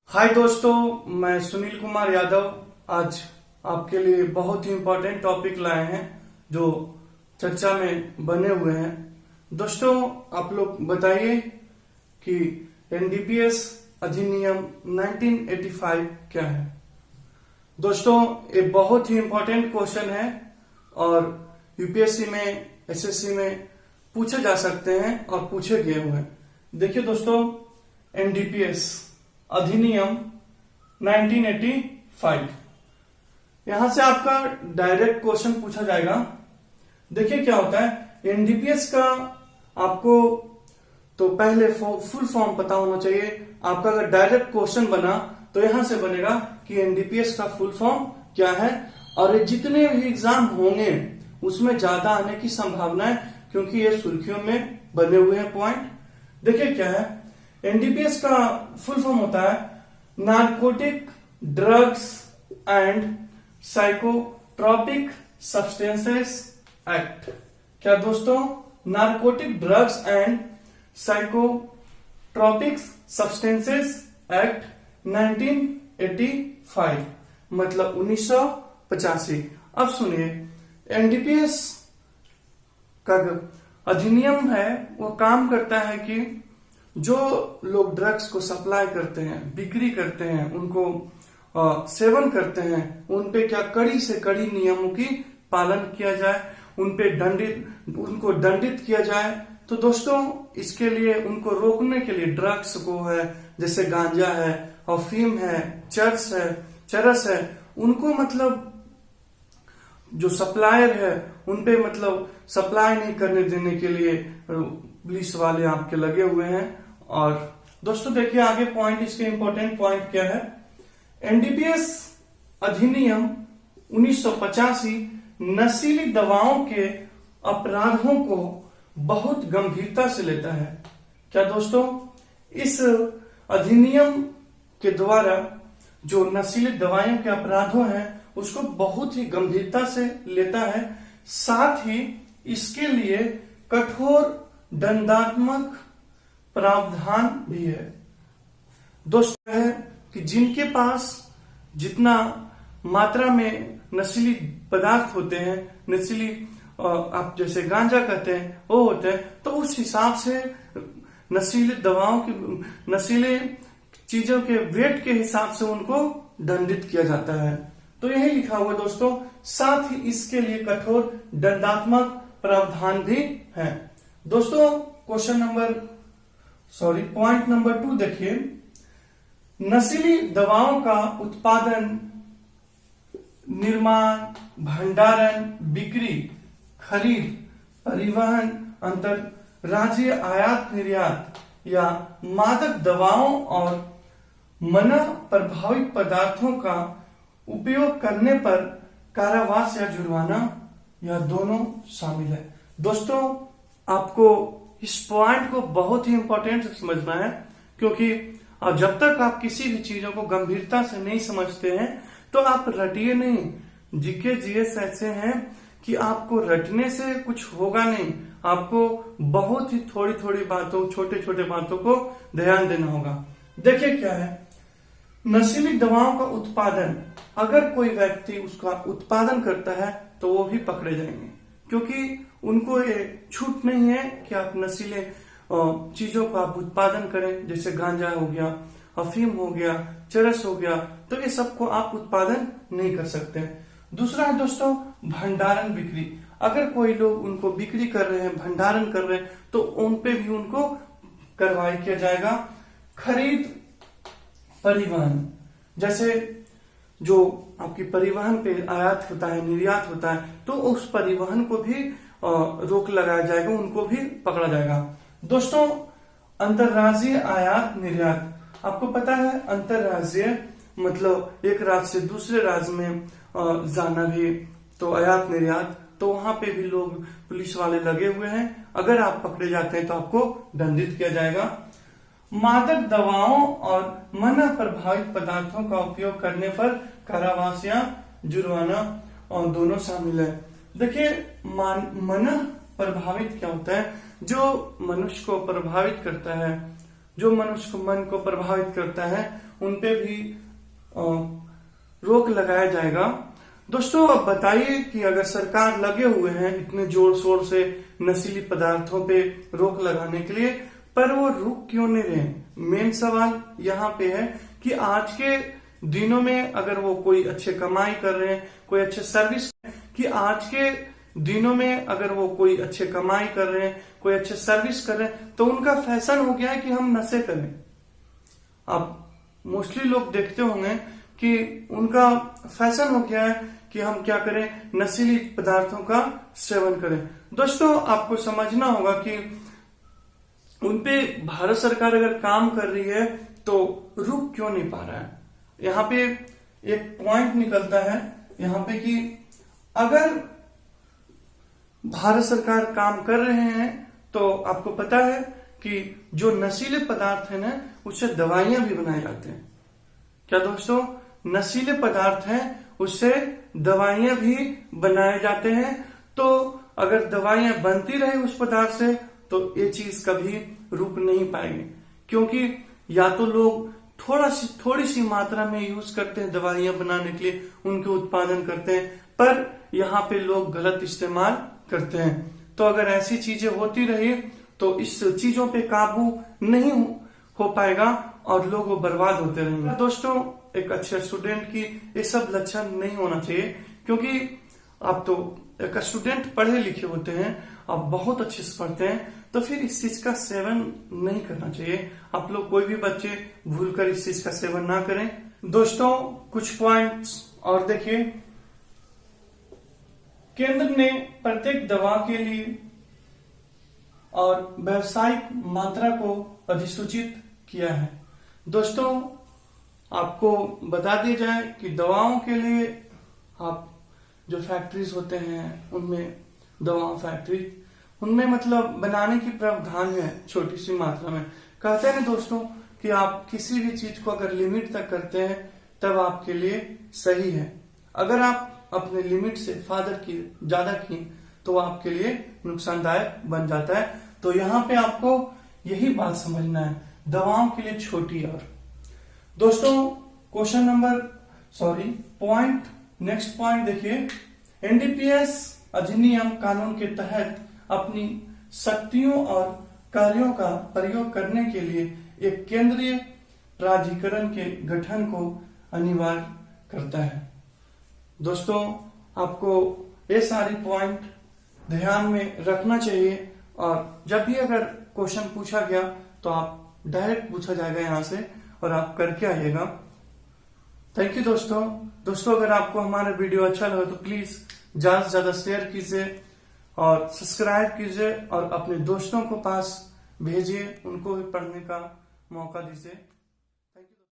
हाय दोस्तों, मैं सुनील कुमार यादव आज आपके लिए बहुत ही इम्पोर्टेंट टॉपिक लाए हैं जो चर्चा में बने हुए हैं। दोस्तों, आप लोग बताइए कि एनडीपीएस अधिनियम 1985 क्या है। दोस्तों, ये बहुत ही इम्पोर्टेंट क्वेश्चन है और यूपीएससी में, एसएससी में पूछे जा सकते हैं और पूछे गए हुए हैं। देखिए दोस्तों, एनडीपीएस अधिनियम 1985, यहां से आपका डायरेक्ट क्वेश्चन पूछा जाएगा। देखिए क्या होता है एनडीपीएस का, आपको तो पहले फुल फॉर्म पता होना चाहिए। आपका अगर डायरेक्ट क्वेश्चन बना तो यहां से बनेगा कि एनडीपीएस का फुल फॉर्म क्या है, और ये जितने भी एग्जाम होंगे उसमें ज्यादा आने की संभावना है क्योंकि ये सुर्खियों में बने हुए हैं पॉइंट। देखिए क्या है, एनडीपीएस का फुल फॉर्म होता है narcotic drugs and psychotropic substances act. क्या दोस्तों, narcotic drugs and psychotropic substances act 1985, मतलब 1985। अब सुनिए, एनडीपीएस का अधिनियम है वो काम करता है कि जो लोग ड्रग्स को सप्लाई करते हैं, बिक्री करते हैं, उनको सेवन करते हैं, उन पे क्या कड़ी से कड़ी नियमों की पालन किया जाए, उनको दंडित किया जाए। तो दोस्तों, इसके लिए उनको रोकने के लिए ड्रग्स को है, जैसे गांजा है, अफीम है, चरस है, उनको मतलब जो सप्लायर है उन पे मतलब सप्लाई नहीं करने देने के लिए पुलिस वाले आपके लगे हुए हैं। और दोस्तों देखिए आगे पॉइंट, इसके इंपॉर्टेंट पॉइंट क्या है। एनडीपीएस अधिनियम 1985 नशीली दवाओं के अपराधों को बहुत गंभीरता से लेता है। क्या दोस्तों, इस अधिनियम के द्वारा जो नशीली दवाइयों के अपराधों हैं उसको बहुत ही गंभीरता से लेता है, साथ ही इसके लिए कठोर दंडात्मक प्रावधान भी है। दोस्तों है कि जिनके पास जितना मात्रा में नशीली पदार्थ होते हैं, नशीली आप जैसे गांजा कहते हैं वो होते हैं, तो उस हिसाब से नशीली दवाओं की, नशीले चीजों के वेट के हिसाब से उनको दंडित किया जाता है। तो यही लिखा हुआ दोस्तों, साथ ही इसके लिए कठोर दंडात्मक प्रावधान भी है। दोस्तों पॉइंट नंबर 2 देखिए, नशीली दवाओं का उत्पादन, निर्माण, भंडारण, बिक्री, खरीद, परिवहन, अंतरराज्यीय आयात निर्यात या मादक दवाओं और मना प्रभावित पदार्थों का उपयोग करने पर कारावास या जुर्माना या दोनों शामिल है। दोस्तों, आपको इस पॉइंट को बहुत ही इंपॉर्टेंट समझना है, क्योंकि अब जब तक आप किसी भी चीजों को गंभीरता से नहीं समझते हैं तो आप रटिए नहीं। जीके जीएस ऐसे हैं कि आपको रटने से कुछ होगा नहीं, आपको बहुत ही थोड़ी थोड़ी बातों, छोटे छोटे बातों को ध्यान देना होगा। देखिए क्या है, नशीली दवाओं का उत्पादन, अगर कोई व्यक्ति उसका उत्पादन करता है तो वो भी पकड़े जाएंगे, क्योंकि उनको ये छूट नहीं है कि आप नशीले चीजों का आप उत्पादन करें, जैसे गांजा हो गया, अफीम हो गया, चरस हो गया, तो ये सबको आप उत्पादन नहीं कर सकते। दूसरा है दोस्तों भंडारण, बिक्री। अगर कोई लोग उनको बिक्री कर रहे हैं, भंडारण कर रहे हैं, तो उन पे भी उनको कार्रवाई किया जाएगा। खरीद, परिवहन, जैसे जो आपकी परिवहन पे आयात होता है, निर्यात होता है, तो उस परिवहन को भी रोक लगाया जाएगा, उनको भी पकड़ा जाएगा। दोस्तों, अंतरराज्यीय आयात निर्यात, आपको पता है अंतरराज्यीय मतलब एक राज्य से दूसरे राज्य में जाना भी तो आयात निर्यात, तो वहां पे भी लोग पुलिस वाले लगे हुए हैं। अगर आप पकड़े जाते हैं तो आपको दंडित किया जाएगा। मादक दवाओं और मना प्रभावित पदार्थों का उपयोग करने पर कारावास या जुर्माना और दोनों शामिल है। देखिए मना प्रभावित क्या होता है, जो मनुष्य को प्रभावित करता है, जो मनुष्य को मन को प्रभावित करता है उनपे भी रोक लगाया जाएगा। दोस्तों अब बताइए कि अगर सरकार लगे हुए हैं इतने जोर शोर से नशीली पदार्थों पे रोक लगाने के लिए, पर वो रुक क्यों नहीं रहे? मेन सवाल यहाँ पे है कि आज के दिनों में अगर वो कोई अच्छे कमाई कर रहे हैं, कोई अच्छे सर्विस, कि आज के दिनों में अगर वो कोई अच्छे कमाई कर रहे हैं, कोई अच्छे सर्विस कर रहे हैं, तो उनका फैशन हो गया है कि हम नशे करें। अब मोस्टली लोग देखते होंगे कि उनका फैशन हो गया है कि हम क्या करें, नशीली पदार्थों का सेवन करें। दोस्तों आपको समझना होगा कि उनपे भारत सरकार अगर काम कर रही है तो रुक क्यों नहीं पा रहा है। यहाँ पे एक पॉइंट निकलता है यहाँ पे कि अगर भारत सरकार काम कर रहे हैं तो आपको पता है कि जो नशीले पदार्थ है ना, उससे दवाइयां भी बनाए जाते हैं। क्या दोस्तों? नशीले पदार्थ हैं, उससे दवाइयां भी बनाए जाते हैं। तो अगर दवाइयां बनती रहे उस पदार्थ से तो ये चीज कभी रुक नहीं पाएगी, क्योंकि या तो लोग थोड़ी सी मात्रा में यूज करते हैं दवाइयां बनाने के लिए, उनके उत्पादन करते हैं, पर यहाँ पे लोग गलत इस्तेमाल करते हैं। तो अगर ऐसी चीजें होती रही तो इस चीजों पे काबू नहीं हो पाएगा और लोग वो बर्बाद होते रहेंगे। दोस्तों एक अच्छे स्टूडेंट की ये सब लक्षण नहीं होना चाहिए, क्योंकि आप तो एक स्टूडेंट पढ़े लिखे होते हैं, आप बहुत अच्छे से पढ़ते हैं, तो फिर इस चीज का सेवन नहीं करना चाहिए। आप लोग कोई भी बच्चे भूलकर इस चीज का सेवन ना करें। दोस्तों कुछ पॉइंट्स और देखिए, केंद्र ने प्रत्येक दवा के लिए और व्यावसायिक मात्रा को अधिसूचित किया है। दोस्तों आपको बता दिया जाए कि दवाओं के लिए आप जो फैक्ट्रीज होते हैं उनमें, दवा फैक्ट्री उनमें मतलब बनाने की प्रावधान है छोटी सी मात्रा में। कहते हैं दोस्तों कि आप किसी भी चीज को अगर लिमिट तक करते हैं तब आपके लिए सही है। अगर आप अपने लिमिट से ज्यादा किए तो आपके लिए नुकसानदायक बन जाता है। तो यहाँ पे आपको यही बात समझना है, दवाओं के लिए छोटी। और दोस्तों नेक्स्ट पॉइंट देखिए, एनडीपीएस अधिनियम कानून के तहत अपनी शक्तियों और कार्यों का प्रयोग करने के लिए एक केंद्रीय प्राधिकरण के गठन को अनिवार्य करता है। दोस्तों आपको ये सारी पॉइंट ध्यान में रखना चाहिए, और जब भी अगर क्वेश्चन पूछा गया तो आप डायरेक्ट पूछा जाएगा यहाँ से और आप करके आइएगा। थैंक यू दोस्तों अगर आपको हमारा वीडियो अच्छा लगा तो प्लीज ज्यादा से ज्यादा शेयर कीजिए और सब्सक्राइब कीजिए और अपने दोस्तों को पास भेजिए, उनको भी पढ़ने का मौका दीजिए।